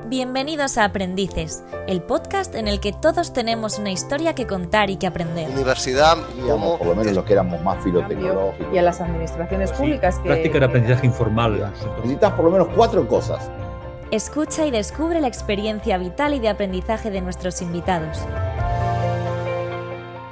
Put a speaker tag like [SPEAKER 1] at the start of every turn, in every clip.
[SPEAKER 1] Bienvenidos a Aprendices, el podcast en el que todos tenemos una historia que contar y que aprender.
[SPEAKER 2] Universidad,
[SPEAKER 3] digamos, por lo menos los que éramos más filotecnológicos.
[SPEAKER 4] Y a las administraciones públicas.
[SPEAKER 5] Práctica de aprendizaje informal.
[SPEAKER 3] Necesitas por lo menos 4 cosas.
[SPEAKER 1] Escucha y descubre la experiencia vital y de aprendizaje de nuestros invitados.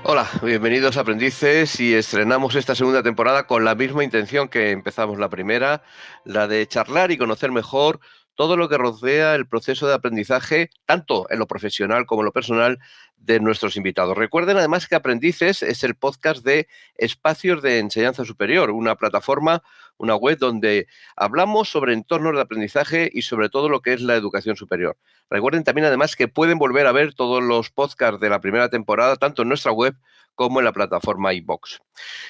[SPEAKER 2] Hola, bienvenidos a Aprendices y estrenamos esta segunda temporada con la misma intención que empezamos la primera, la de charlar y conocer mejor todo lo que rodea el proceso de aprendizaje, tanto en lo profesional como en lo personal, de nuestros invitados. Recuerden además que Aprendices es el podcast de Espacios de Enseñanza Superior, una plataforma, una web donde hablamos sobre entornos de aprendizaje y sobre todo lo que es la educación superior. Recuerden también además que pueden volver a ver todos los podcasts de la primera temporada, tanto en nuestra web como en la plataforma iVox.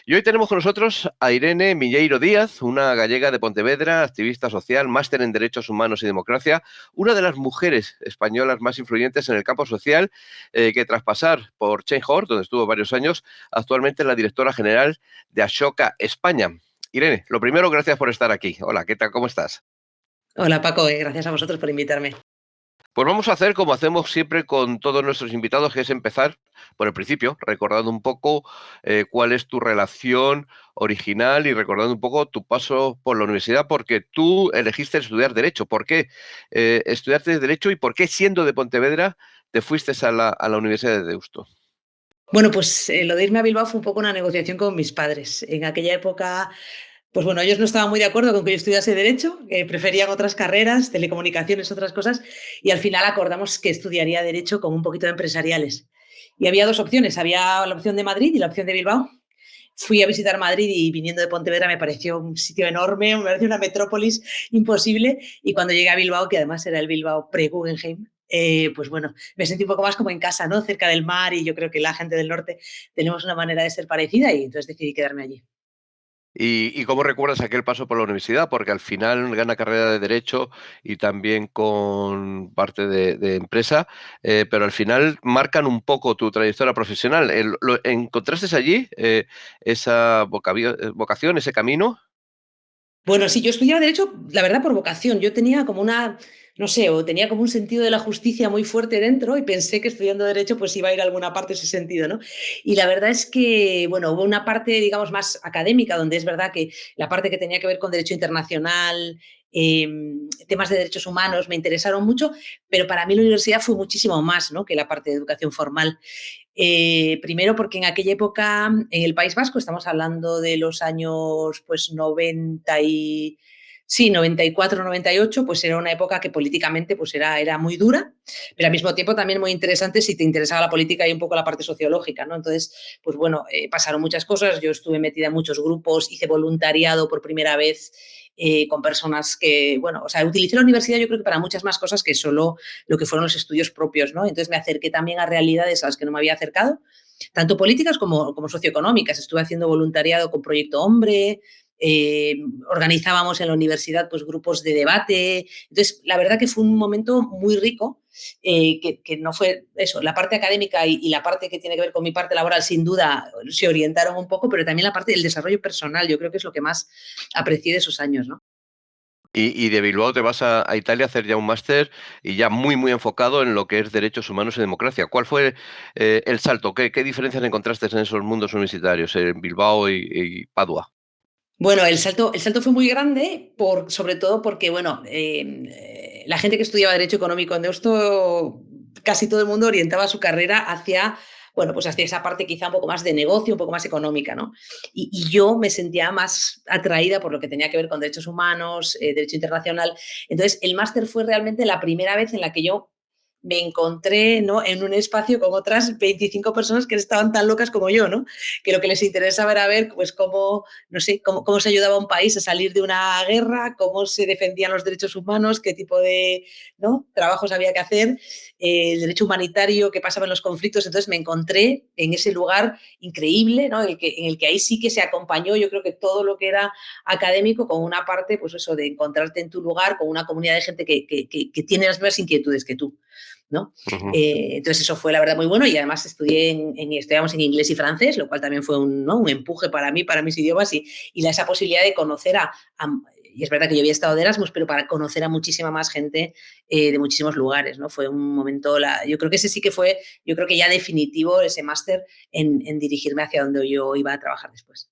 [SPEAKER 2] Y hoy tenemos con nosotros a Irene Milleiro Díaz, una gallega de Pontevedra, activista social, máster en Derechos Humanos y Democracia, una de las mujeres españolas más influyentes en el campo social, que tras pasar por Change.org, donde estuvo varios años, actualmente es la directora general de Ashoka España. Irene, lo primero, gracias por estar aquí. Hola, ¿qué tal? ¿Cómo estás?
[SPEAKER 6] Hola Paco, gracias a vosotros por invitarme.
[SPEAKER 2] Pues vamos a hacer como hacemos siempre con todos nuestros invitados, que es empezar por el principio, recordando un poco cuál es tu relación original y recordando un poco tu paso por la universidad, porque tú elegiste estudiar Derecho. ¿Por qué estudiaste Derecho y por qué, siendo de Pontevedra, te fuiste a la Universidad de Deusto?
[SPEAKER 6] Bueno, pues lo de irme a Bilbao fue un poco una negociación con mis padres. En aquella época, pues bueno, ellos no estaban muy de acuerdo con que yo estudiase Derecho, preferían otras carreras, telecomunicaciones, otras cosas, y al final acordamos que estudiaría Derecho con un poquito de empresariales. Y había 2 opciones, había la opción de Madrid y la opción de Bilbao. Fui a visitar Madrid y viniendo de Pontevedra me pareció un sitio enorme, me pareció una metrópolis imposible, y cuando llegué a Bilbao, que además era el Bilbao pre-Guggenheim, pues bueno, me sentí un poco más como en casa, ¿no? Cerca del mar, y yo creo que la gente del norte tenemos una manera de ser parecida y entonces decidí quedarme allí.
[SPEAKER 2] ¿Y cómo recuerdas aquel paso por la universidad? Porque al final gana carrera de Derecho y también con parte de empresa, pero al final marcan un poco tu trayectoria profesional. ¿Encontraste allí esa vocación, ese camino?
[SPEAKER 6] Bueno, sí, yo estudiaba Derecho, la verdad, por vocación. Yo tenía como una, no sé, o tenía como un sentido de la justicia muy fuerte dentro y pensé que estudiando Derecho pues iba a ir a alguna parte ese sentido, ¿no? Y la verdad es que, bueno, hubo una parte, digamos, más académica, donde es verdad que la parte que tenía que ver con Derecho Internacional, eh, temas de derechos humanos me interesaron mucho, pero para mí la universidad fue muchísimo más, ¿no?, que la parte de educación formal. Primero porque en aquella época en el País Vasco, estamos hablando de los años pues 94, 98, pues era una época que políticamente pues era muy dura, pero al mismo tiempo también muy interesante si te interesaba la política y un poco la parte sociológica, ¿no? Entonces, pues bueno, pasaron muchas cosas, yo estuve metida en muchos grupos, hice voluntariado por primera vez con personas que, bueno, o sea, utilicé la universidad yo creo que para muchas más cosas que solo lo que fueron los estudios propios, ¿no? Entonces me acerqué también a realidades a las que no me había acercado, tanto políticas como socioeconómicas. Estuve haciendo voluntariado con Proyecto Hombre, organizábamos en la universidad pues grupos de debate. Entonces, la verdad que fue un momento muy rico, que no fue eso, la parte académica y la parte que tiene que ver con mi parte laboral, sin duda, se orientaron un poco, pero también la parte del desarrollo personal, yo creo que es lo que más aprecié de esos años, ¿no?
[SPEAKER 2] Y de Bilbao te vas a Italia a hacer ya un máster y ya muy, muy enfocado en lo que es derechos humanos y democracia. ¿Cuál fue el salto? ¿Qué diferencias encontraste en esos mundos universitarios, en Bilbao y Padua?
[SPEAKER 6] Bueno, el salto fue muy grande, sobre todo porque, bueno, la gente que estudiaba Derecho Económico en Deusto, casi todo el mundo orientaba su carrera hacia, bueno, pues hacia esa parte quizá un poco más de negocio, un poco más económica, ¿no? Y yo me sentía más atraída por lo que tenía que ver con derechos humanos, derecho internacional. Entonces, el máster fue realmente la primera vez en la que yo me encontré, ¿no?, en un espacio con otras 25 personas que estaban tan locas como yo, ¿no? Que lo que les interesaba era ver pues cómo, no sé, cómo se ayudaba a un país a salir de una guerra, cómo se defendían los derechos humanos, qué tipo de, ¿no?, trabajos había que hacer, el derecho humanitario, qué pasaba en los conflictos. Entonces me encontré en ese lugar increíble, ¿no?, en el que ahí sí que se acompañó, yo creo que todo lo que era académico, con una parte, pues eso, de encontrarte en tu lugar, con una comunidad de gente que tiene las mismas inquietudes que tú, ¿no?
[SPEAKER 2] Uh-huh.
[SPEAKER 6] Entonces eso fue la verdad muy bueno, y además estudiamos en inglés y francés, lo cual también fue un empuje para mí, para mis idiomas, y esa posibilidad de conocer y es verdad que yo había estado de Erasmus, pero para conocer a muchísima más gente de muchísimos lugares, ¿no? Fue un momento, yo creo que ese sí que fue, yo creo que ya definitivo ese máster en dirigirme hacia donde yo iba a trabajar después.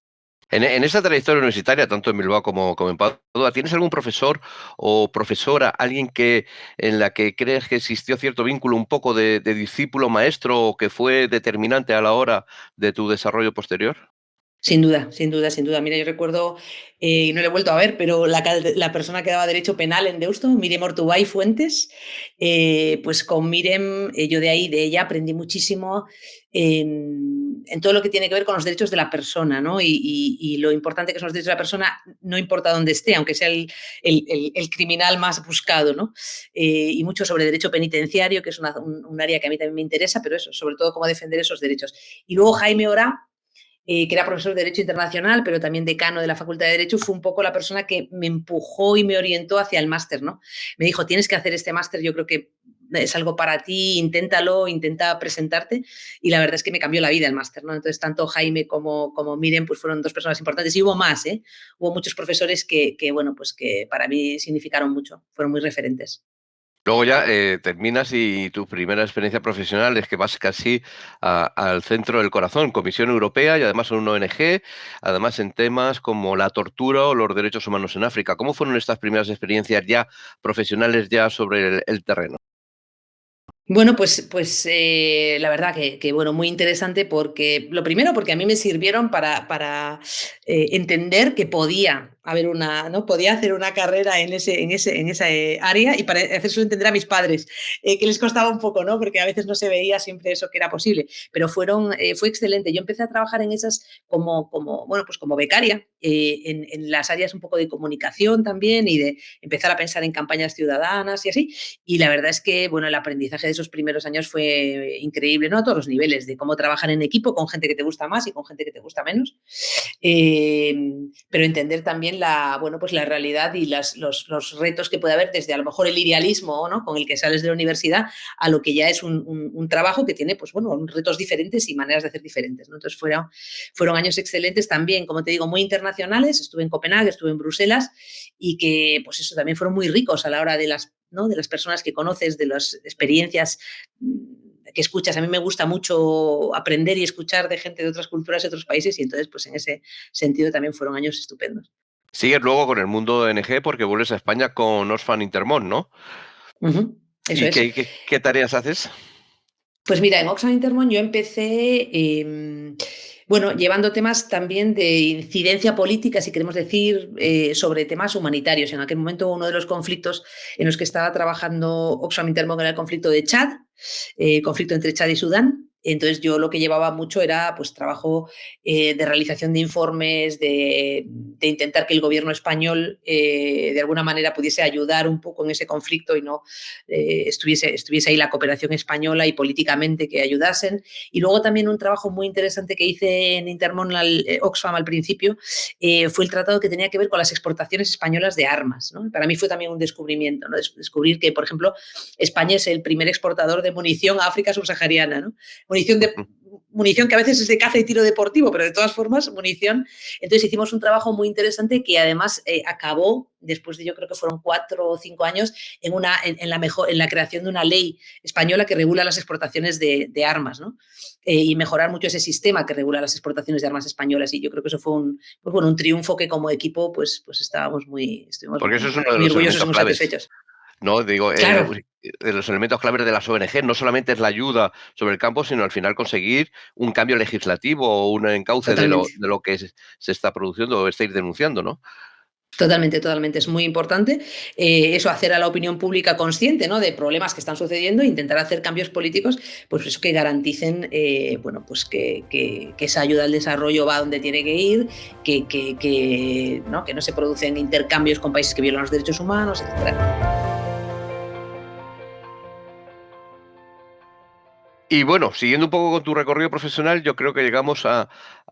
[SPEAKER 2] En esa trayectoria universitaria, tanto en Bilbao como en Padua, ¿tienes algún profesor o profesora, alguien en la que crees que existió cierto vínculo un poco de discípulo maestro o que fue determinante a la hora de tu desarrollo posterior?
[SPEAKER 6] Sin duda, sin duda, sin duda. Mira, yo recuerdo, no le he vuelto a ver, pero la persona que daba Derecho Penal en Deusto, Mírem Ortubay Fuentes, pues con Mírem, yo de ella aprendí muchísimo en todo lo que tiene que ver con los derechos de la persona, ¿no? Y lo importante que son los derechos de la persona, no importa dónde esté, aunque sea el criminal más buscado, ¿no? Y mucho sobre derecho penitenciario, que es un área que a mí también me interesa, pero eso, sobre todo cómo defender esos derechos. Y luego Jaime Orá, que era profesor de Derecho Internacional, pero también decano de la Facultad de Derecho, fue un poco la persona que me empujó y me orientó hacia el máster, ¿no? Me dijo, tienes que hacer este máster, yo creo que es algo para ti, inténtalo, intenta presentarte, y la verdad es que me cambió la vida el máster, ¿no? Entonces, tanto Jaime como Mírem pues fueron dos personas importantes, y hubo más, ¿eh? Hubo muchos profesores bueno, pues que para mí significaron mucho, fueron muy referentes.
[SPEAKER 2] Luego ya terminas y tu primera experiencia profesional es que vas casi al centro del corazón, Comisión Europea y además en una ONG, además en temas como la tortura o los derechos humanos en África. ¿Cómo fueron estas primeras experiencias ya profesionales ya sobre el terreno?
[SPEAKER 6] Bueno, pues la verdad que, bueno, muy interesante porque, lo primero, porque a mí me sirvieron para entender que podía haber ¿no? Podía hacer una carrera en esa área, y para hacérselo entender a mis padres, que les costaba un poco, ¿no? Porque a veces no se veía siempre eso que era posible, pero fue excelente. Yo empecé a trabajar en esas bueno, pues como becaria, en las áreas un poco de comunicación también, y de empezar a pensar en campañas ciudadanas y así. Y la verdad es que, bueno, el aprendizaje de esos primeros años fue increíble, ¿no? A todos los niveles, de cómo trabajar en equipo con gente que te gusta más y con gente que te gusta menos. Pero entender también bueno, pues la realidad y los retos que puede haber, desde a lo mejor el idealismo, ¿no? Con el que sales de la universidad, a lo que ya es un trabajo que tiene, pues bueno, retos diferentes y maneras de hacer diferentes, ¿no? Entonces fueron años excelentes también, como te digo, muy internacionales. Estuve en Copenhague, estuve en Bruselas, y que, pues eso, también fueron muy ricos a la hora de ¿no? De las personas que conoces, de las experiencias que escuchas. A mí me gusta mucho aprender y escuchar de gente de otras culturas y otros países, y entonces, pues en ese sentido también fueron años estupendos.
[SPEAKER 2] Sigues luego con el mundo de ONG porque vuelves a España con Oxfam Intermón, ¿no?
[SPEAKER 6] Uh-huh. Eso
[SPEAKER 2] ¿Y
[SPEAKER 6] es.
[SPEAKER 2] qué tareas haces?
[SPEAKER 6] Pues mira, en Oxfam Intermón yo empecé, bueno, llevando temas también de incidencia política, si queremos decir, sobre temas humanitarios. En aquel momento, uno de los conflictos en los que estaba trabajando Oxfam Intermón era el conflicto de Chad, conflicto entre Chad y Sudán. Entonces yo lo que llevaba mucho era pues trabajo de realización de informes, de intentar que el gobierno español de alguna manera pudiese ayudar un poco en ese conflicto y no estuviese ahí la cooperación española y políticamente que ayudasen. Y luego también un trabajo muy interesante que hice en Intermón, Oxfam al principio, fue el tratado que tenía que ver con las exportaciones españolas de armas, ¿no? Para mí fue también un descubrimiento, ¿no? Descubrir que, por ejemplo, España es el primer exportador de munición a África subsahariana, ¿no? Munición que a veces es de caza y tiro deportivo, pero de todas formas, munición. Entonces hicimos un trabajo muy interesante que además acabó, después de, yo creo que fueron 4 o 5 años, en la creación de una ley española que regula las exportaciones de armas, ¿no? Y mejorar mucho ese sistema que regula las exportaciones de armas españolas. Y yo creo que eso fue un triunfo que como equipo pues estuvimos
[SPEAKER 2] Porque eso es uno de
[SPEAKER 6] muy
[SPEAKER 2] los
[SPEAKER 6] orgullosos y
[SPEAKER 2] elementos
[SPEAKER 6] muy
[SPEAKER 2] claves.
[SPEAKER 6] satisfechos.
[SPEAKER 2] No, digo,
[SPEAKER 6] Claro.
[SPEAKER 2] de los elementos claves de las ONG no solamente es la ayuda sobre el campo, sino al final conseguir un cambio legislativo o un encauce de
[SPEAKER 6] Totalmente.
[SPEAKER 2] lo que se está produciendo o estáis denunciando, ¿no?
[SPEAKER 6] Totalmente, totalmente. Es muy importante eso, hacer a la opinión pública consciente, ¿no? De problemas que están sucediendo e intentar hacer cambios políticos, pues eso, que garanticen, bueno, pues que esa ayuda al desarrollo va donde tiene que ir, ¿no? Que no se producen intercambios con países que violan los derechos humanos, etcétera.
[SPEAKER 2] Y bueno, siguiendo un poco con tu recorrido profesional, yo creo que llegamos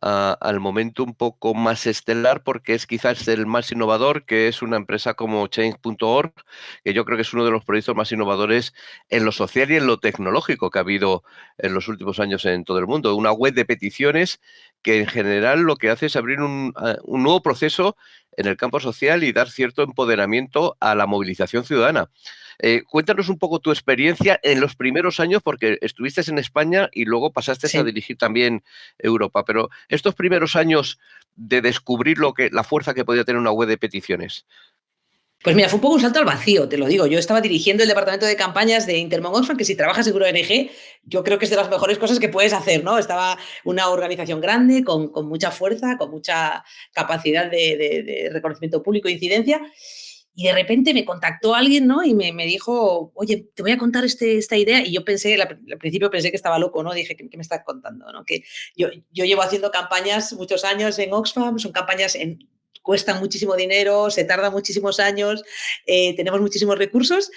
[SPEAKER 2] al momento un poco más estelar, porque es quizás el más innovador, que es una empresa como Change.org, que yo creo que es uno de los proyectos más innovadores en lo social y en lo tecnológico que ha habido en los últimos años en todo el mundo. Una web de peticiones que en general lo que hace es abrir un nuevo proceso en el campo social y dar cierto empoderamiento a la movilización ciudadana. Cuéntanos un poco tu experiencia en los primeros años, porque estuviste en España y luego pasaste a
[SPEAKER 6] Sí.
[SPEAKER 2] dirigir también Europa, pero estos primeros años de descubrir la fuerza que podía tener una web de peticiones.
[SPEAKER 6] Pues mira, fue un poco un salto al vacío, te lo digo. Yo estaba dirigiendo el departamento de campañas de Intermon Oxfam, que si trabajas en una ONG, yo creo que es de las mejores cosas que puedes hacer, ¿no? Estaba una organización grande, con mucha fuerza, con mucha capacidad de reconocimiento público e incidencia. Y de repente me contactó alguien, ¿no? Y me dijo, oye, te voy a contar esta idea. Y yo pensé, al principio pensé que estaba loco, ¿no? Dije, ¿qué me estás contando? ¿No? Que yo llevo haciendo campañas muchos años en Oxfam, son campañas cuestan muchísimo dinero, se tarda muchísimos años, tenemos muchísimos recursos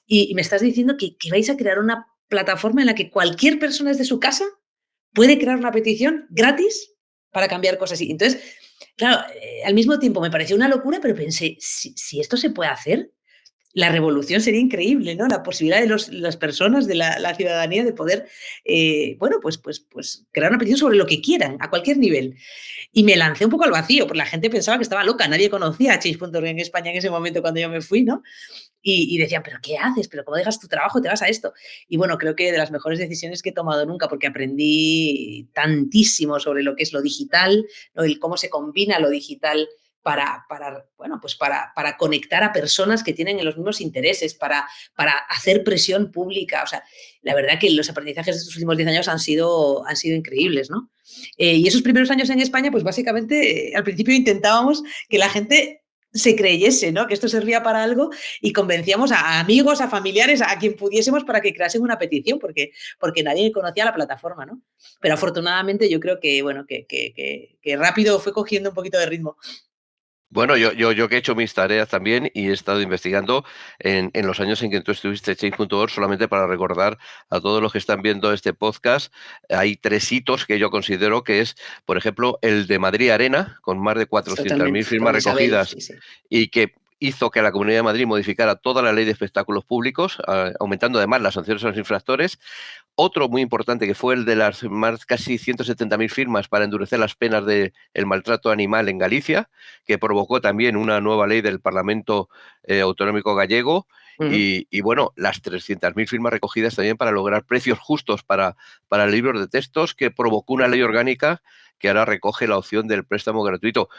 [SPEAKER 6] y me estás diciendo que vais a crear una plataforma en la que cualquier persona desde su casa puede crear una petición gratis para cambiar cosas. Y entonces, claro, al mismo tiempo me pareció una locura, pero pensé, si esto se puede hacer, la revolución sería increíble, ¿no? La posibilidad de las personas, de la ciudadanía, de poder, bueno, pues crear una petición sobre lo que quieran, a cualquier nivel. Y me lancé un poco al vacío, porque la gente pensaba que estaba loca, nadie conocía a Change.org en España en ese momento cuando yo me fui, ¿no? Y decían, ¿pero qué haces? ¿Pero cómo dejas tu trabajo y te vas a esto? Y bueno, creo que de las mejores decisiones que he tomado nunca, porque aprendí tantísimo sobre lo que es lo digital, ¿no? El cómo se combina lo digital bueno, pues para conectar a personas que tienen los mismos intereses, para hacer presión pública. O sea, la verdad que los aprendizajes de estos últimos 10 años han sido increíbles, ¿no? Y esos primeros años en España, pues básicamente al principio intentábamos que la gente se creyese, ¿no? Que esto servía para algo y convencíamos a amigos, a familiares, a quien pudiésemos para que creasen una petición, porque nadie conocía la plataforma, ¿no? Pero afortunadamente yo creo que, bueno, que rápido fue cogiendo un poquito de ritmo.
[SPEAKER 2] Bueno, yo que he hecho mis tareas también y he estado investigando en los años en que tú estuviste en Change.org, solamente para recordar a todos los que están viendo este podcast, hay 3 hitos que yo considero que es, por ejemplo, el de Madrid Arena, con más de 400.000
[SPEAKER 6] Totalmente,
[SPEAKER 2] firmas
[SPEAKER 6] con Isabel,
[SPEAKER 2] recogidas
[SPEAKER 6] sí, sí.
[SPEAKER 2] y que hizo que la Comunidad de Madrid modificara toda la ley de espectáculos públicos, aumentando además las sanciones a los infractores. Otro muy importante que fue el de las más casi 170.000 firmas para endurecer las penas del maltrato animal en Galicia, que provocó también una nueva ley del Parlamento Autonómico Gallego.
[SPEAKER 6] Ujú.
[SPEAKER 2] Y bueno, las 300.000 firmas recogidas también para lograr precios justos para libros de textos, que provocó una ley orgánica que ahora recoge la opción del préstamo gratuito.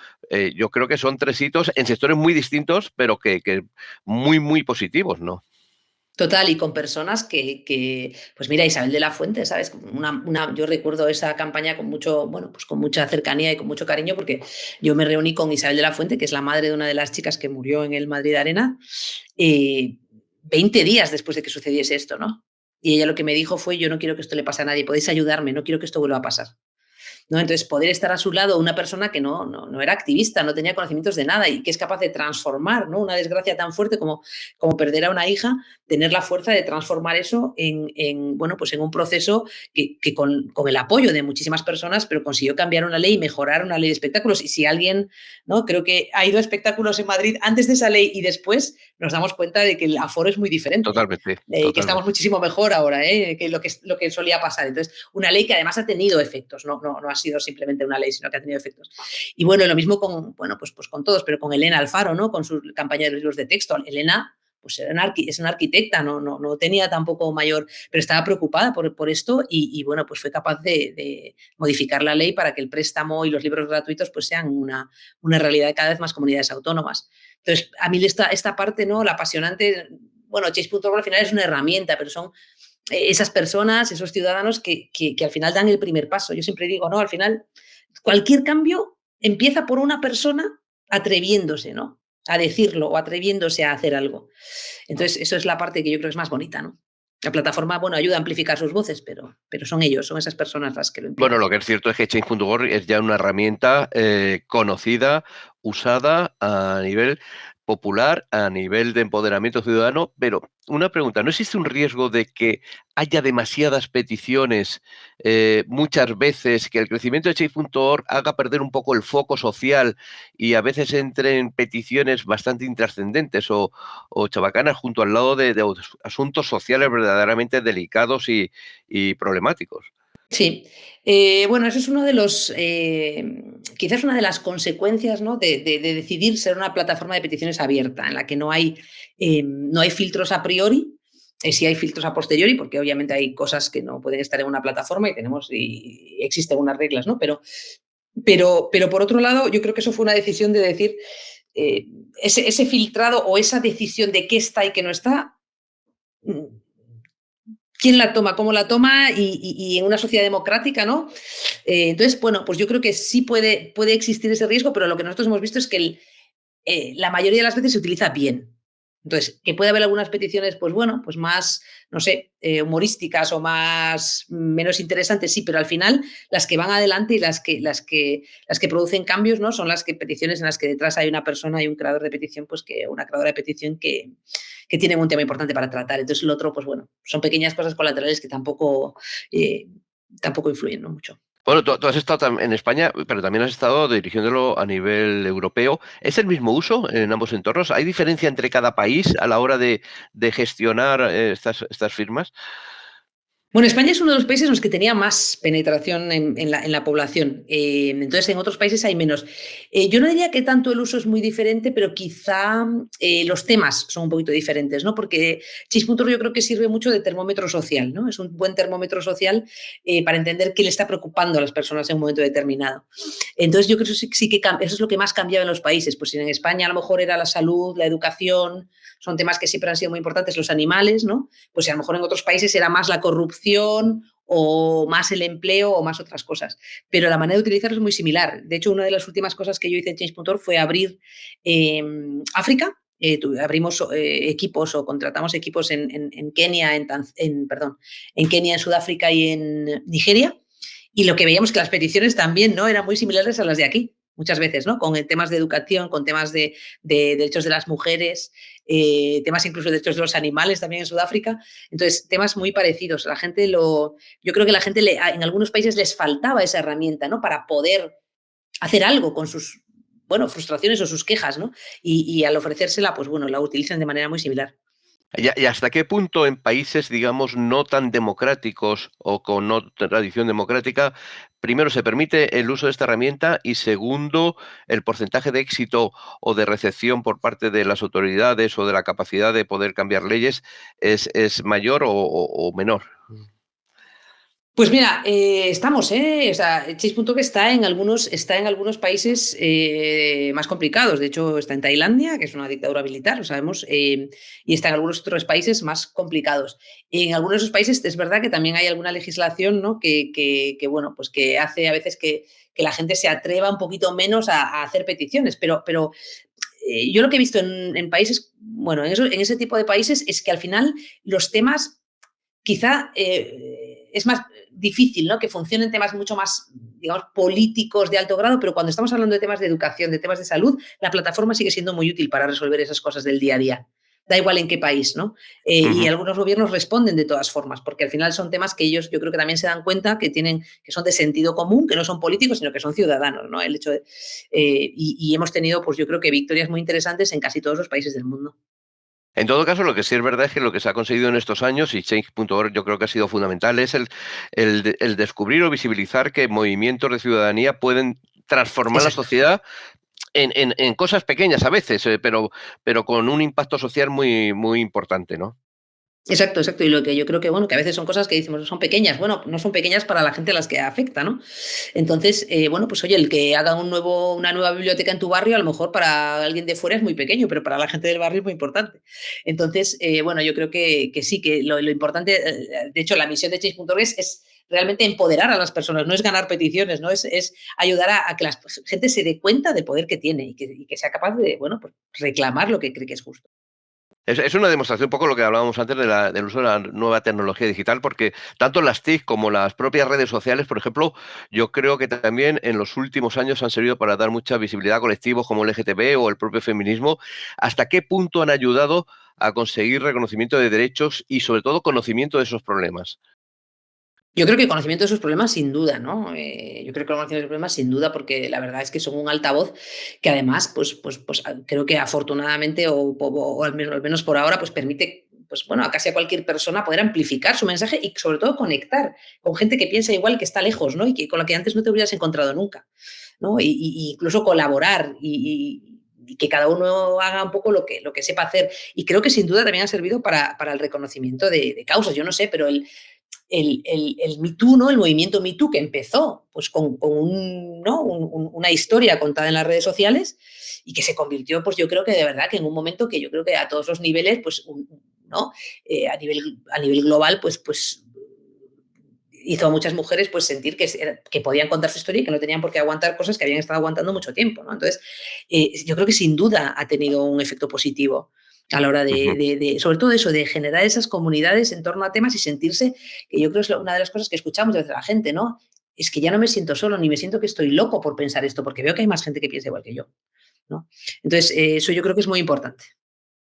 [SPEAKER 2] Yo creo que son 3 hitos en sectores muy distintos, pero que muy, muy positivos, ¿no?
[SPEAKER 6] Total, y con personas pues mira, Isabel de la Fuente, ¿sabes? Yo recuerdo esa campaña con mucho, bueno, pues con mucha cercanía y con mucho cariño, porque yo me reuní con Isabel de la Fuente, que es la madre de una de las chicas que murió en el Madrid Arena, eh, 20 días después de que sucediese esto, ¿no? Y ella lo que me dijo fue, yo no quiero que esto le pase a nadie, podéis ayudarme, no quiero que esto vuelva a pasar. ¿No? Entonces, poder estar a su lado una persona que no era activista, no tenía conocimientos de nada y que es capaz de transformar, ¿no? Una desgracia tan fuerte como perder a una hija, tener la fuerza de transformar eso bueno, pues en un proceso que con el apoyo de muchísimas personas, pero consiguió cambiar una ley y mejorar una ley de espectáculos. Y si alguien, ¿no? Creo que ha ido a espectáculos en Madrid antes de esa ley y después, nos damos cuenta de que el aforo es muy diferente.
[SPEAKER 2] Totalmente,
[SPEAKER 6] Que estamos
[SPEAKER 2] totalmente.
[SPEAKER 6] muchísimo mejor ahora, que lo que solía pasar. Entonces, una ley que además ha tenido efectos, no ha sido simplemente una ley, sino que ha tenido efectos. Y bueno, lo mismo con, bueno, pues con todos, pero con Elena Alfaro, ¿no? Con su campaña de los libros de texto. Elena pues es una arquitecta, no tenía tampoco mayor, pero estaba preocupada por esto y, bueno, pues fue capaz de modificar la ley para que el préstamo y los libros gratuitos pues sean una realidad de cada vez más comunidades autónomas. Entonces, a mí esta parte, ¿no? La apasionante, bueno, Change.org al final es una herramienta, pero son esas personas, esos ciudadanos que al final dan el primer paso. Yo siempre digo, ¿no? Al final, cualquier cambio empieza por una persona atreviéndose, ¿no? A decirlo o atreviéndose a hacer algo. Entonces, eso es la parte que yo creo que es más bonita, ¿no? La plataforma, bueno, ayuda a amplificar sus voces, pero son ellos, son esas personas las que lo
[SPEAKER 2] Bueno,
[SPEAKER 6] empiezan.
[SPEAKER 2] lo que es cierto es que Change.org es ya una herramienta conocida, usada a nivel popular, a nivel de empoderamiento ciudadano, pero una pregunta, ¿no existe un riesgo de que haya demasiadas peticiones muchas veces, que el crecimiento de Change.org haga perder un poco el foco social y a veces entren peticiones bastante intrascendentes o chabacanas junto al lado de asuntos sociales verdaderamente delicados y problemáticos?
[SPEAKER 6] Sí. Bueno, eso es uno de los, quizás una de las consecuencias, ¿no? De decidir ser una plataforma de peticiones abierta, en la que no hay filtros a priori, sí hay filtros a posteriori, porque obviamente hay cosas que no pueden estar en una plataforma y existen unas reglas, ¿no? Pero por otro lado, yo creo que eso fue una decisión de decir, eh, ese filtrado o esa decisión de qué está y qué no está, mm, quién la toma, cómo la toma y en una sociedad democrática, ¿no? Entonces, bueno, pues yo creo que sí puede existir ese riesgo, pero lo que nosotros hemos visto es que la mayoría de las veces se utiliza bien. Entonces, que puede haber algunas peticiones, pues bueno, pues más, no sé, humorísticas o menos interesantes, sí, pero al final las que van adelante y las que producen cambios, ¿no? Son las peticiones en las que detrás hay una persona y un creador de petición, pues que una creadora de petición que tienen un tema importante para tratar. Entonces, lo otro, pues bueno, son pequeñas cosas colaterales que eh, tampoco influyen, ¿no? Mucho.
[SPEAKER 2] Bueno, tú has estado en España, pero también has estado dirigiéndolo a nivel europeo. ¿Es el mismo uso en ambos entornos? ¿Hay diferencia entre cada país a la hora de gestionar estas firmas?
[SPEAKER 6] Bueno, España es uno de los países en los que tenía más penetración en la población. Entonces, en otros países hay menos. Yo no diría que tanto el uso es muy diferente, pero quizá los temas son un poquito diferentes, ¿no? Porque Chis.org yo creo que sirve mucho de termómetro social, ¿no? Es un buen termómetro social para entender qué le está preocupando a las personas en un momento determinado. Entonces, yo creo que sí que eso es lo que más cambiaba en los países. Pues si en España a lo mejor era la salud, la educación, son temas que siempre han sido muy importantes, los animales, ¿no? Pues a lo mejor en otros países era más la corrupción o más el empleo o más otras cosas. Pero la manera de utilizarlo es muy similar. De hecho, una de las últimas cosas que yo hice en Change.org fue abrir África. Abrimos equipos o contratamos equipos en Kenia, en Kenia, en Sudáfrica y en Nigeria. Y lo que veíamos que las peticiones también, ¿no? Eran muy similares a las de aquí, muchas veces, ¿no? Con temas de educación, con temas de derechos de las mujeres, temas incluso de derechos de los animales también en Sudáfrica. Entonces, temas muy parecidos. Yo creo que la gente en algunos países les faltaba esa herramienta, ¿no? Para poder hacer algo con sus, bueno, frustraciones o sus quejas, ¿no? Y al ofrecérsela, pues bueno, la utilizan de manera muy similar.
[SPEAKER 2] ¿Y hasta qué punto en países, digamos, no tan democráticos o con no tradición democrática, primero se permite el uso de esta herramienta y segundo, el porcentaje de éxito o de recepción por parte de las autoridades o de la capacidad de poder cambiar leyes es mayor o menor?
[SPEAKER 6] Pues mira, estamos, o sea, Chase.org está en algunos países más complicados. De hecho, está en Tailandia, que es una dictadura militar, lo sabemos, y está en algunos otros países más complicados. En algunos de esos países es verdad que también hay alguna legislación, ¿no? Bueno, pues que hace a veces que la gente se atreva un poquito menos a hacer peticiones, pero yo lo que he visto en países, bueno, en ese tipo de países es que al final los temas quizá es más difícil, ¿no? Que funcionen temas mucho más, digamos, políticos de alto grado, pero cuando estamos hablando de temas de educación, de temas de salud, la plataforma sigue siendo muy útil para resolver esas cosas del día a día. Da igual en qué país, ¿no? Y
[SPEAKER 2] Ujú.
[SPEAKER 6] algunos gobiernos responden de todas formas, porque al final son temas que ellos, yo creo que también se dan cuenta que son de sentido común, que no son políticos, sino que son ciudadanos, ¿no? Y hemos tenido, pues yo creo que victorias muy interesantes en casi todos los países del mundo.
[SPEAKER 2] En todo caso, lo que sí es verdad es que lo que se ha conseguido en estos años, y Change.org yo creo que ha sido fundamental, es el descubrir o visibilizar que movimientos de ciudadanía pueden transformar la
[SPEAKER 6] Exacto.
[SPEAKER 2] sociedad en cosas pequeñas a veces, pero con un impacto social muy importante, ¿no?
[SPEAKER 6] Exacto, exacto. Y lo que yo creo que, bueno, que a veces son cosas que decimos, son pequeñas. Bueno, no son pequeñas para la gente a las que afecta, ¿no? Entonces, bueno, pues oye, el que haga una nueva biblioteca en tu barrio, a lo mejor para alguien de fuera es muy pequeño, pero para la gente del barrio es muy importante. Entonces, bueno, yo creo que sí, que lo importante, de hecho, la misión de Change.org es realmente empoderar a las personas, no es ganar peticiones, ¿no? Es ayudar a que la gente se dé cuenta del poder que tiene y que sea capaz de, bueno, pues reclamar lo que cree que es justo.
[SPEAKER 2] Es una demostración un poco lo que hablábamos antes del uso de la nueva tecnología digital, porque tanto las TIC como las propias redes sociales, por ejemplo, yo creo que también en los últimos años han servido para dar mucha visibilidad a colectivos como el LGTB o el propio feminismo. ¿Hasta qué punto han ayudado a conseguir reconocimiento de derechos y, sobre todo, conocimiento de esos problemas?
[SPEAKER 6] Yo creo que conocimiento de sus problemas sin duda, ¿no? Yo creo que conocimiento de sus problemas sin duda, porque la verdad es que son un altavoz que además, creo que afortunadamente o al menos por ahora, pues permite pues bueno, a casi a cualquier persona poder amplificar su mensaje y sobre todo conectar con gente que piensa igual y que está lejos, ¿no? Y que con la que antes no te hubieras encontrado nunca, ¿no? Y incluso colaborar y que cada uno haga un poco lo que sepa hacer. Y creo que sin duda también ha servido para el reconocimiento de causas. Yo no sé, pero el Me Too, ¿no? El movimiento Me Too que empezó pues con ¿no? Una historia contada en las redes sociales y que se convirtió, pues yo creo que de verdad que en un momento que yo creo que a todos los niveles, pues, ¿no? A nivel global, pues hizo a muchas mujeres pues sentir que podían contar su historia y que no tenían por qué aguantar cosas que habían estado aguantando mucho tiempo, ¿no? Entonces, yo creo que sin duda ha tenido un efecto positivo a la hora
[SPEAKER 2] Ujú.
[SPEAKER 6] sobre todo eso, de generar esas comunidades en torno a temas y sentirse, que yo creo es una de las cosas que escuchamos de la gente, ¿no? Es que ya no me siento solo, ni me siento que estoy loco por pensar esto, porque veo que hay más gente que piensa igual que yo, ¿no? Entonces, eso yo creo que es muy importante.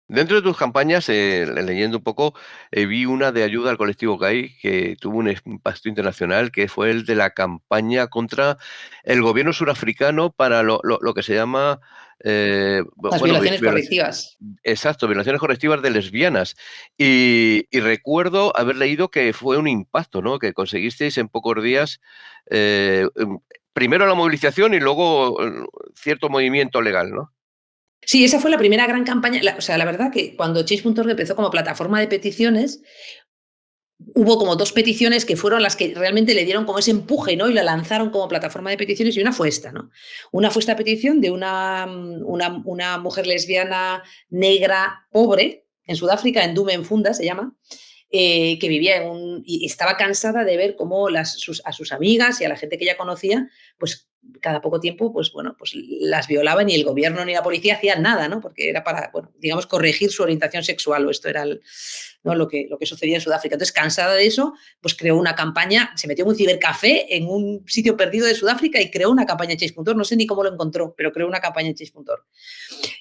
[SPEAKER 2] Dentro de tus campañas, leyendo un poco, vi una de ayuda al colectivo gay que tuvo un impacto internacional, que fue el de la campaña contra el gobierno surafricano para lo que se llama,
[SPEAKER 6] Las
[SPEAKER 2] bueno,
[SPEAKER 6] violaciones correctivas.
[SPEAKER 2] exacto, violaciones colectivas de lesbianas. Y recuerdo haber leído que fue un impacto, ¿no? Que conseguisteis en pocos días, primero la movilización y luego cierto movimiento legal, ¿no?
[SPEAKER 6] Sí, esa fue la primera gran campaña. O sea, la verdad que cuando Change.org empezó como plataforma de peticiones, hubo como 2 peticiones que fueron las que realmente le dieron como ese empuje, ¿no? Y la lanzaron como plataforma de peticiones y una fue esta, ¿no? Una fue esta petición de una mujer lesbiana negra pobre en Sudáfrica, en Dume en Funda se llama, que vivía y estaba cansada de ver cómo a sus amigas y a la gente que ella conocía, pues cada poco tiempo, pues bueno, pues las violaban y el gobierno ni la policía hacían nada, ¿no? Porque era para, bueno, digamos, corregir su orientación sexual o esto era ¿no? Lo que sucedía en Sudáfrica. Entonces, cansada de eso, pues creó una campaña, se metió en un cibercafé en un sitio perdido de Sudáfrica y creó una campaña en Change.org. No sé ni cómo lo encontró, pero creó una campaña en Change.org.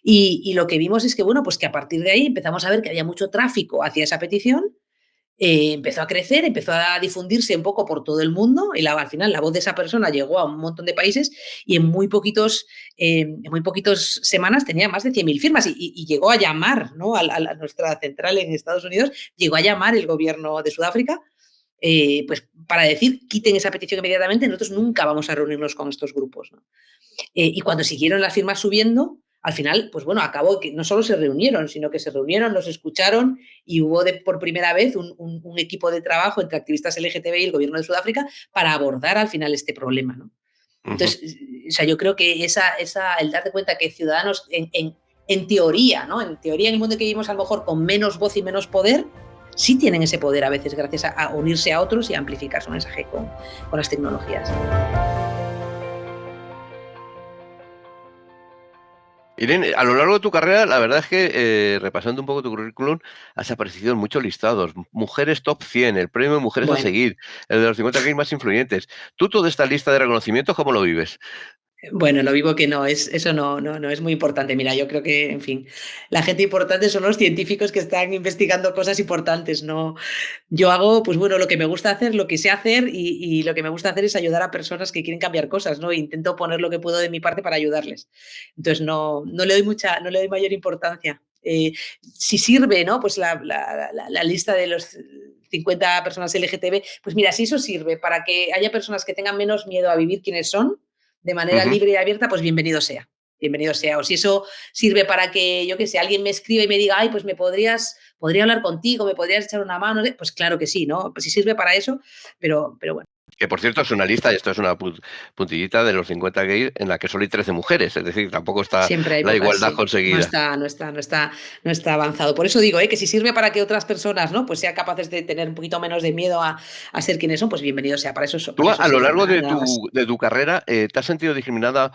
[SPEAKER 6] Y lo que vimos es que, bueno, pues que a partir de ahí empezamos a ver que había mucho tráfico hacia esa petición. Empezó a crecer, empezó a difundirse un poco por todo el mundo y al final la voz de esa persona llegó a un montón de países y en muy poquitos semanas tenía más de 100.000 firmas y llegó a llamar, ¿no? A nuestra central en Estados Unidos, llegó a llamar el gobierno de Sudáfrica pues para decir quiten esa petición inmediatamente, nosotros nunca vamos a reunirnos con estos grupos, ¿no? Y cuando siguieron las firmas subiendo, al final, pues bueno, acabó que no solo se reunieron, sino que se reunieron, los escucharon y hubo por primera vez un equipo de trabajo entre activistas LGTBI y el gobierno de Sudáfrica para abordar al final este problema, ¿no?
[SPEAKER 2] Ujú.
[SPEAKER 6] Entonces, o sea, yo creo que el darte cuenta que ciudadanos, en teoría, ¿no? En teoría, en el mundo que vivimos, a lo mejor con menos voz y menos poder, sí tienen ese poder a veces gracias a unirse a otros y a amplificar su mensaje con las tecnologías.
[SPEAKER 2] Irene, a lo largo de tu carrera, la verdad es que, repasando un poco tu currículum, has aparecido en muchos listados. Mujeres Top 100, el premio Mujeres a
[SPEAKER 6] Bueno,
[SPEAKER 2] Seguir, el de los 50 gays más influyentes. ¿Tú toda esta lista de reconocimientos cómo lo vives?
[SPEAKER 6] bueno, lo vivo que no, eso no es muy importante. Mira, yo creo que, en fin, la gente importante son los científicos que están investigando cosas importantes, no. Yo hago, pues bueno, lo que me gusta hacer, lo que sé hacer y lo que me gusta hacer es ayudar a personas que quieren cambiar cosas, ¿no? Intento poner lo que puedo de mi parte para ayudarles. Entonces no le doy mayor importancia. Si sirve, ¿no? Pues la lista de los 50 personas LGTB, pues mira, si eso sirve para que haya personas que tengan menos miedo a vivir quienes son, de manera
[SPEAKER 2] Ujú.
[SPEAKER 6] libre y abierta, pues bienvenido sea. Bienvenido sea. O si eso sirve para que, yo qué sé, alguien me escriba y me diga, ay, pues podría hablar contigo, me podrías echar una mano, pues claro que sí, ¿no? Pues si sirve para eso, pero bueno,
[SPEAKER 2] Que por cierto es una lista, y esto es una puntillita de los 50 gays en la que solo hay 13 mujeres, es decir, tampoco está
[SPEAKER 6] siempre hay
[SPEAKER 2] la
[SPEAKER 6] pocas,
[SPEAKER 2] igualdad
[SPEAKER 6] sí. No
[SPEAKER 2] conseguida.
[SPEAKER 6] está, no está, no está, no está avanzado. Por eso digo, que si sirve para que otras personas, ¿no? Pues sean capaces de tener un poquito menos de miedo a ser quienes son, pues bienvenido sea.
[SPEAKER 2] Tú
[SPEAKER 6] Para eso
[SPEAKER 2] a lo
[SPEAKER 6] sirve,
[SPEAKER 2] largo
[SPEAKER 6] nada, nada más.
[SPEAKER 2] de tu carrera, ¿te has sentido discriminada,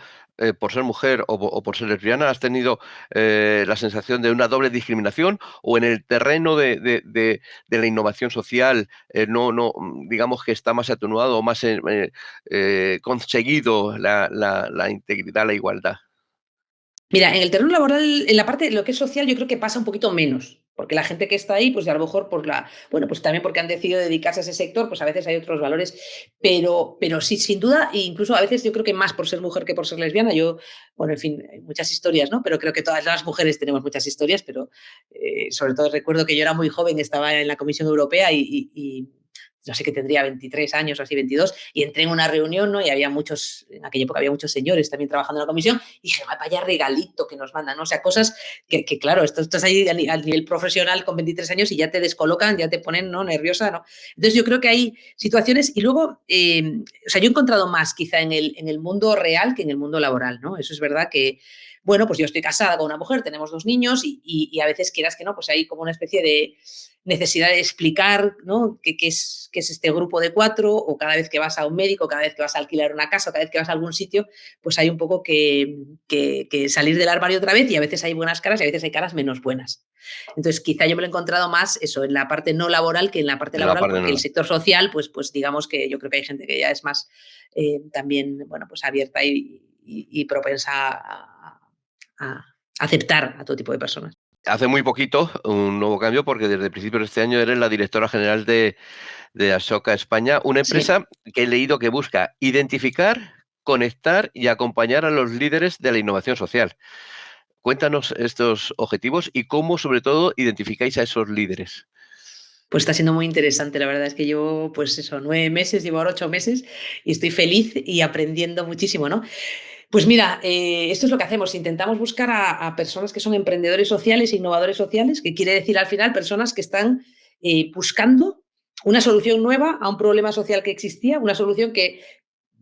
[SPEAKER 2] por ser mujer o por ser lesbiana? ¿Has tenido, la sensación de una doble discriminación? ¿O en el terreno de la innovación social, digamos que está más atenuado o más, conseguido la integridad, la igualdad?
[SPEAKER 6] Mira, en el terreno laboral, en la parte de lo que es social, yo creo que pasa un poquito menos. porque la gente que está ahí, pues a lo mejor pues también porque han decidido dedicarse a ese sector, pues a veces hay otros valores, pero sí, sin duda, e incluso a veces yo creo que más por ser mujer que por ser lesbiana, bueno, en fin, hay muchas historias, ¿no? Pero creo que todas las mujeres tenemos muchas historias, pero sobre todo recuerdo que yo era muy joven, estaba en la Comisión Europea y no sé, que tendría 23 años o así, 22, y entré en una reunión, ¿no? Y había en aquella época había muchos señores también trabajando en la comisión, y dije, vaya regalito que nos mandan, ¿no? O sea, cosas que claro, estás ahí al nivel profesional con 23 años y ya te descolocan, ya te ponen, ¿no?, nerviosa, ¿no? Entonces yo creo que hay situaciones, y luego, o sea, yo he encontrado más quizá en el mundo real que en el mundo laboral, ¿no? Eso es verdad que, bueno, pues yo estoy casada con una mujer, tenemos 2 niños y a veces quieras que no, pues hay como una especie de necesidad de explicar, ¿no?, qué es este grupo de 4, o cada vez que vas a un médico, cada vez que vas a alquilar una casa, o cada vez que vas a algún sitio, pues hay un poco que salir del armario otra vez, y a veces hay buenas caras y a veces hay caras menos buenas. Entonces, quizá yo me lo he encontrado más eso en la parte no laboral que en la parte
[SPEAKER 2] En la
[SPEAKER 6] laboral,
[SPEAKER 2] parte
[SPEAKER 6] porque el
[SPEAKER 2] no.
[SPEAKER 6] sector social, pues digamos que yo creo que hay gente que ya es más también, bueno, pues abierta y propensa a aceptar a todo tipo de personas.
[SPEAKER 2] Hace muy poquito un nuevo cambio porque desde principios de este año eres la directora general de Ashoka España, una
[SPEAKER 6] Sí.
[SPEAKER 2] empresa que he leído que busca identificar, conectar y acompañar a los líderes de la innovación social. Cuéntanos estos objetivos y cómo, sobre todo, identificáis a esos líderes.
[SPEAKER 6] Pues está siendo muy interesante, la verdad es que llevo, pues eso, 9 meses, llevo ahora 8 meses y estoy feliz y aprendiendo muchísimo, ¿no? Pues mira, esto es lo que hacemos, intentamos buscar a personas que son emprendedores sociales e innovadores sociales, que quiere decir al final personas que están buscando una solución nueva a un problema social que existía, una solución que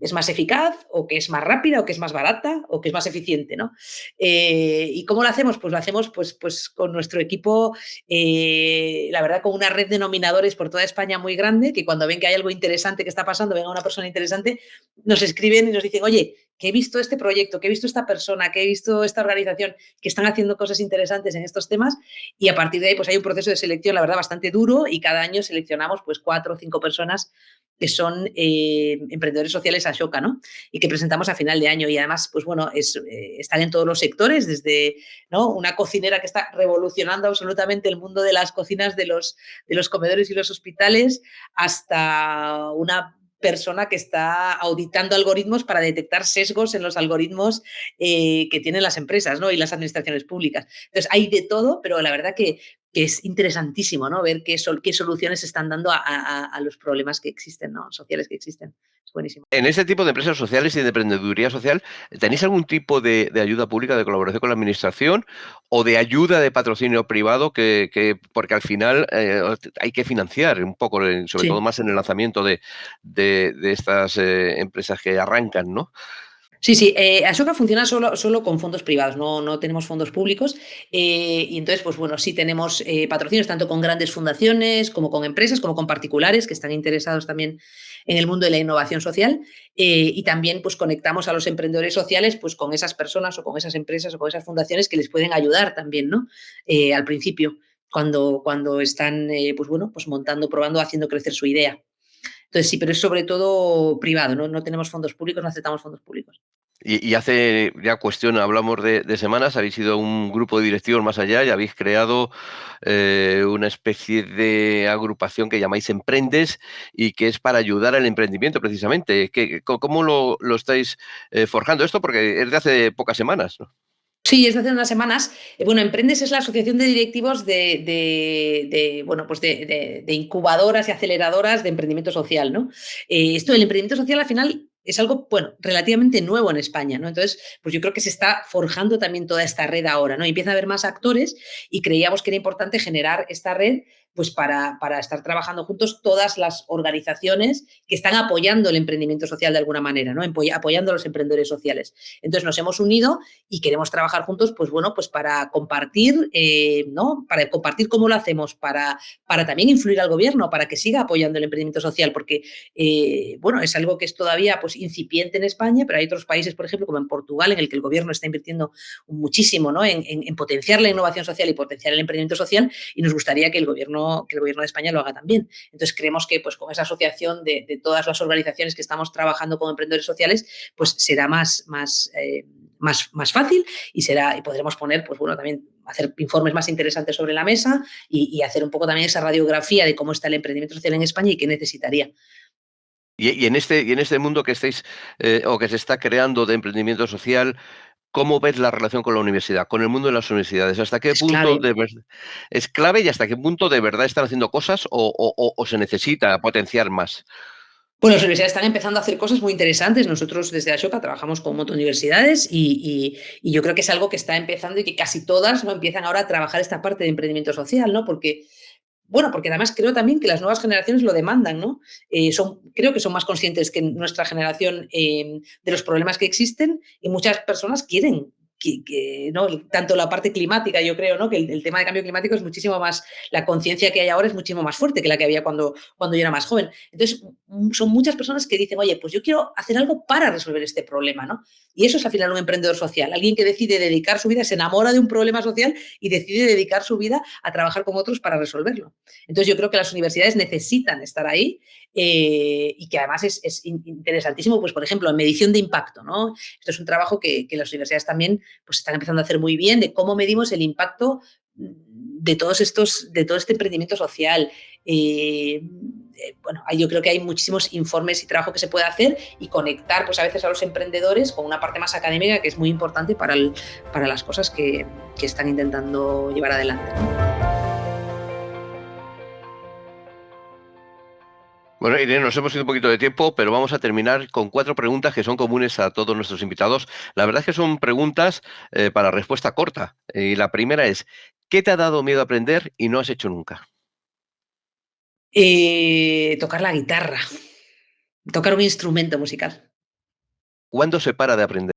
[SPEAKER 6] es más eficaz, o que es más rápida, o que es más barata, o que es más eficiente, ¿no? ¿Y cómo lo hacemos? Pues lo hacemos pues con nuestro equipo, la verdad, con una red de nominadores por toda España muy grande, que cuando ven que hay algo interesante que está pasando, venga una persona interesante, nos escriben y nos dicen, oye, que he visto este proyecto, que he visto esta persona, que he visto esta organización, que están haciendo cosas interesantes en estos temas, y a partir de ahí pues hay un proceso de selección, la verdad, bastante duro, y cada año seleccionamos pues 4 o 5 personas que son emprendedores sociales Ashoka, ¿no? Y que presentamos a final de año. Y además, pues bueno, están en todos los sectores, desde, ¿no?, una cocinera que está revolucionando absolutamente el mundo de las cocinas de los comedores y los hospitales, hasta una persona que está auditando algoritmos para detectar sesgos en los algoritmos que tienen las empresas, ¿no?, y las administraciones públicas. Entonces, hay de todo, pero la verdad que es interesantísimo, ¿no?, ver qué soluciones se están dando a los problemas que existen, ¿no?, sociales que existen. Es buenísimo.
[SPEAKER 2] En ese tipo de empresas sociales y de emprendeduría social, ¿tenéis algún tipo de ayuda pública, de colaboración con la administración o de ayuda de patrocinio privado porque al final hay que financiar un poco, sobre todo
[SPEAKER 6] Sí.
[SPEAKER 2] más en el lanzamiento de estas empresas que arrancan, ¿no?
[SPEAKER 6] Sí, sí, Ashoka funciona solo con fondos privados, no tenemos fondos públicos, y entonces, pues bueno, sí tenemos patrocinios tanto con grandes fundaciones, como con empresas, como con particulares que están interesados también en el mundo de la innovación social, y también pues conectamos a los emprendedores sociales pues con esas personas o con esas empresas o con esas fundaciones que les pueden ayudar también, ¿no? Al principio, cuando están, pues bueno, pues montando, probando, haciendo crecer su idea. Entonces sí, pero es sobre todo privado, no tenemos fondos públicos, no aceptamos fondos públicos.
[SPEAKER 2] Y hace ya hablamos de semanas, habéis ido un grupo de directivos más allá y habéis creado una especie de agrupación que llamáis Emprendes y que es para ayudar al emprendimiento precisamente. ¿Cómo lo estáis forjando esto? Porque es de hace pocas semanas, ¿no?
[SPEAKER 6] Sí, es de hace unas semanas. Bueno, Emprendes es la asociación de directivos bueno, pues de incubadoras y aceleradoras de emprendimiento social, ¿no? Esto del emprendimiento social al final es algo, bueno, relativamente nuevo en España, ¿no? Entonces, pues yo creo que se está forjando también toda esta red ahora, ¿no? Empieza a haber más actores y creíamos que era importante generar esta red pues para estar trabajando juntos todas las organizaciones que están apoyando el emprendimiento social de alguna manera, ¿no? Apoyando a los emprendedores sociales. Entonces nos hemos unido y queremos trabajar juntos, pues bueno, pues para compartir, ¿no? Para compartir cómo lo hacemos, para también influir al gobierno, para que siga apoyando el emprendimiento social, porque, bueno, es algo que es todavía pues incipiente en España, pero hay otros países, por ejemplo, como en Portugal, en el que el gobierno está invirtiendo muchísimo, ¿no?, en potenciar la innovación social y potenciar el emprendimiento social, y nos gustaría que el gobierno de España lo haga también. Entonces creemos que pues con esa asociación de todas las organizaciones que estamos trabajando con emprendedores sociales, pues será más más fácil y podremos poner, pues bueno, también hacer informes más interesantes sobre la mesa y hacer un poco también esa radiografía de cómo está el emprendimiento social en España y qué necesitaría.
[SPEAKER 2] Y en este mundo que estáis o que se está creando de emprendimiento social, ¿cómo ves la relación con la universidad, con el mundo de las universidades? ¿Hasta qué
[SPEAKER 6] Es
[SPEAKER 2] punto
[SPEAKER 6] clave.
[SPEAKER 2] es clave y hasta qué punto de verdad están haciendo cosas o se necesita potenciar más?
[SPEAKER 6] Bueno, las universidades están empezando a hacer cosas muy interesantes. Nosotros desde Ashoka trabajamos con un montón de universidades y yo creo que es algo que está empezando y que casi todas, ¿no?, empiezan ahora a trabajar esta parte de emprendimiento social, ¿no? Porque, bueno, porque además creo también que las nuevas generaciones lo demandan, ¿no? Creo que son más conscientes que nuestra generación de los problemas que existen y muchas personas quieren ¿no? Tanto la parte climática, yo creo, ¿no?, que el tema de cambio climático es muchísimo más, la conciencia que hay ahora es muchísimo más fuerte que la que había cuando yo era más joven. Entonces, son muchas personas que dicen, oye, pues yo quiero hacer algo para resolver este problema, ¿no? Y eso es al final un emprendedor social, alguien que decide dedicar su vida, se enamora de un problema social y decide dedicar su vida a trabajar con otros para resolverlo. Entonces, yo creo que las universidades necesitan estar ahí y que además es interesantísimo, pues por ejemplo, en medición de impacto, ¿no? Esto es un trabajo que las universidades también pues están empezando a hacer muy bien, de cómo medimos el impacto de todo este emprendimiento social. Bueno, yo creo que hay muchísimos informes y trabajo que se puede hacer y conectar pues a veces a los emprendedores con una parte más académica que es muy importante para las cosas que están intentando llevar adelante, ¿no?
[SPEAKER 2] Bueno, Irene, nos hemos ido un poquito de tiempo, pero vamos a terminar con 4 preguntas que son comunes a todos nuestros invitados. La verdad es que son preguntas para respuesta corta. Y la primera es, ¿qué te ha dado miedo aprender y no has hecho nunca?
[SPEAKER 6] Tocar la guitarra, tocar un instrumento musical.
[SPEAKER 2] ¿Cuándo se para de aprender?